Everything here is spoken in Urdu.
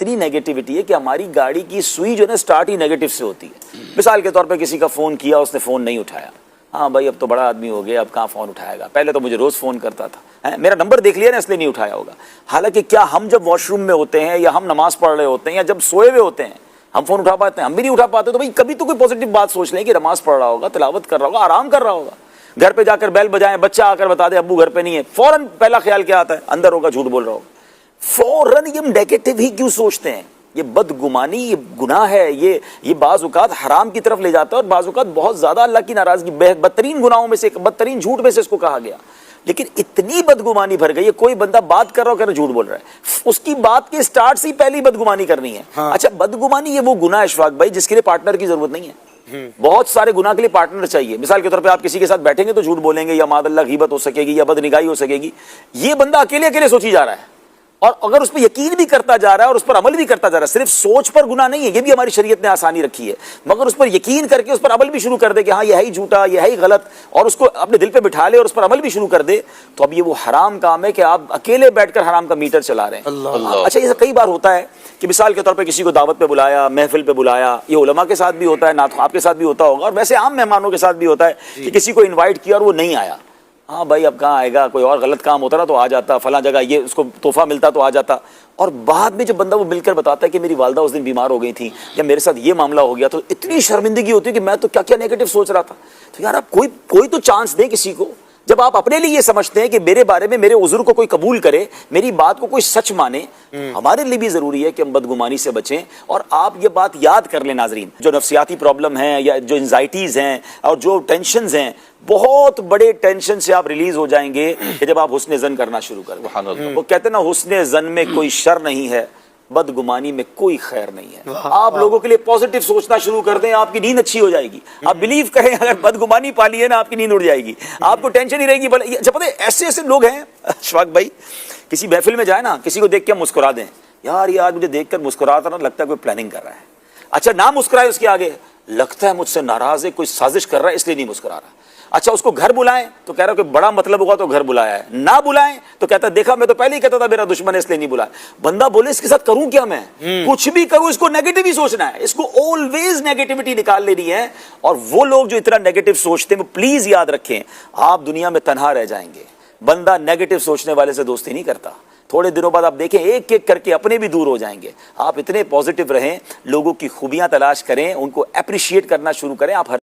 اتنی نیگیٹیوٹی ہے کہ ہماری گاڑی کی سوئی جو ہے نا اسٹارٹ ہی نیگیٹو سے ہوتی ہے. مثال کے طور پہ کسی کا فون کیا, اس نے فون نہیں اٹھایا, ہاں بھائی اب تو بڑا آدمی ہو گیا, اب کہاں فون اٹھائے گا, پہلے تو مجھے روز فون کرتا تھا, میرا نمبر دیکھ لیا نا اس لیے نہیں اٹھایا ہوگا. حالانکہ کیا ہم جب واش روم میں ہوتے ہیں یا ہم نماز پڑھ رہے ہوتے ہیں یا جب سوئے ہوئے ہوتے ہیں ہم فون اٹھا پاتے ہیں؟ ہم بھی نہیں اٹھا پاتے. تو بھائی کبھی تو کوئی پازیٹیو بات سوچ لیں کہ نماز پڑھ رہا ہوگا, تلاوت کر رہا ہوگا, آرام کر رہا ہوگا. گھر پہ جا کر بیل بجائیں, بچہ آ کر بتا دے ابو گھر پہ نہیں ہے, فوراً پہلا خیال کیا آتا ہے؟ اندر ہوگا, جھوٹ بول رہا ہوگا. فوراً یہ نیگیٹو ہی کیوں سوچتے ہیں؟ یہ بدگمانی, یہ گناہ ہے, یہ بعض اوقات حرام کی طرف لے جاتا ہے, اور بعض اوقات بہت زیادہ اللہ کی ناراضگی, بدترین گناہوں میں سے, بدترین جھوٹ میں سے اس کو کہا گیا. لیکن اتنی بدگمانی بھر گئی ہے, کوئی بندہ بات کر رہا ہو کہہ رہا جھوٹ بول رہا ہے, اس کی بات کے سٹارٹ سے ہی پہلی بدگمانی کرنی ہے. اچھا بدگمانی یہ وہ گناہ ہے اشفاق بھائی جس کے لیے پارٹنر کی ضرورت نہیں ہے. بہت سارے گناہ کے لیے پارٹنر چاہیے. مثال کے طور پہ آپ کسی کے ساتھ بیٹھیں گے تو جھوٹ بولیں گے, یا معاذ اللہ غیبت ہو سکے گی, یا بدنگاہی ہو سکے گی. یہ بندہ اکیلے اکیلے سوچی جا رہا ہے, اور اگر اس پہ یقین بھی کرتا جا رہا ہے اور اس پر عمل بھی کرتا جا رہا ہے. صرف سوچ پر گناہ نہیں ہے, یہ بھی ہماری شریعت نے آسانی رکھی ہے, مگر اس پر یقین کر کے اس پر عمل بھی شروع کر دے کہ ہاں یہ ہے ہی جھوٹا, یہ ہے ہی غلط, اور اس کو اپنے دل پہ بٹھا لے اور اس پر عمل بھی شروع کر دے, تو اب یہ وہ حرام کام ہے کہ آپ اکیلے بیٹھ کر حرام کا میٹر چلا رہے ہیں. اچھا یہ کئی بار ہوتا ہے کہ مثال کے طور پہ کسی کو دعوت پہ بلایا, محفل پہ بلایا, یہ علماء کے ساتھ بھی ہوتا ہے, نعت خواب کے ساتھ بھی ہوتا ہوگا, اور ویسے عام مہمانوں کے ساتھ بھی ہوتا ہے کہ کسی کو انوائٹ کیا اور وہ نہیں آیا. ہاں بھائی اب کہاں آئے گا, کوئی اور غلط کام ہوتا نا تو آ جاتا, فلاں جگہ یہ اس کو تحفہ ملتا تو آ جاتا. اور بعد میں جب بندہ وہ مل کر بتاتا ہے کہ میری والدہ اس دن بیمار ہو گئی تھی, یا میرے ساتھ یہ معاملہ ہو گیا, تو اتنی شرمندگی ہوتی ہے کہ میں تو کیا کیا نیگیٹو سوچ رہا تھا. تو یار آپ کوئی تو چانس دیں کسی کو. جب آپ اپنے لیے یہ سمجھتے ہیں کہ میرے بارے میں میرے عذر کو کوئی قبول کرے, میری بات کو کوئی سچ مانے, ہمارے لیے بھی ضروری ہے کہ ہم بدگمانی سے بچیں. اور آپ یہ بات یاد کر لیں ناظرین, جو نفسیاتی پرابلم ہیں یا جو انزائٹیز ہیں اور جو ٹینشنز ہیں, بہت بڑے ٹینشن سے آپ ریلیز ہو جائیں گے کہ جب آپ حسن ظن کرنا شروع کر دیں. وہ کہتے ہیں نا حسن ظن میں کوئی شر نہیں ہے, بدگمانی میں کوئی خیر نہیں ہے. آپ لوگوں کے لیے پازیٹیو سوچنا شروع کر دیں, آپ کی نیند اچھی ہو جائے گی. آپ بلیو کریں اگر بدگمانی پالی ہے نا, آپ کی نیند اڑ جائے گی, آپ کو ٹینشن ہی رہے گی. جب پتہ ہے ایسے ایسے لوگ ہیں اشفاق بھائی, کسی محفل میں جائے نا, کسی کو دیکھ کے مسکرا دیں, یار یہ آج مجھے دیکھ کر مسکراتا نا, لگتا ہے کوئی پلاننگ کر رہا ہے. اچھا نہ مسکرائے اس کے آگے, لگتا ہے مجھ سے ناراض ہے, کوئی سازش کر رہا ہے اس لیے نہیں مسکرا رہا. اچھا اس کو گھر بلائیں تو کہہ رہا کہ بڑا مطلب ہوگا تو گھر بلایا ہے, نہ بلائیں تو کہتا ہے دیکھا میں تو پہلے ہی کہتا تھا میرا دشمن ہے اس لیے نہیں بلایا. بندہ بولے اس کے ساتھ کروں کیا, میں کچھ بھی کروں, اس کو نیگیٹو ہی سوچنا ہے, اس کو آلویز نیگیٹیوٹی نکال لینی ہے. اور وہ لوگ جو اتنا نیگیٹو سوچتے ہیں وہ پلیز یاد رکھیں, آپ دنیا میں تنہا رہ جائیں گے. بندہ نیگیٹو سوچنے والے سے دوستی نہیں کرتا. تھوڑے دنوں بعد آپ دیکھیں ایک ایک کر کے اپنے بھی دور ہو جائیں گے. آپ اتنے پازیٹیو رہیں, لوگوں کی خوبیاں تلاش کریں, ان کو اپریشیٹ کرنا شروع کریں. آپ ہر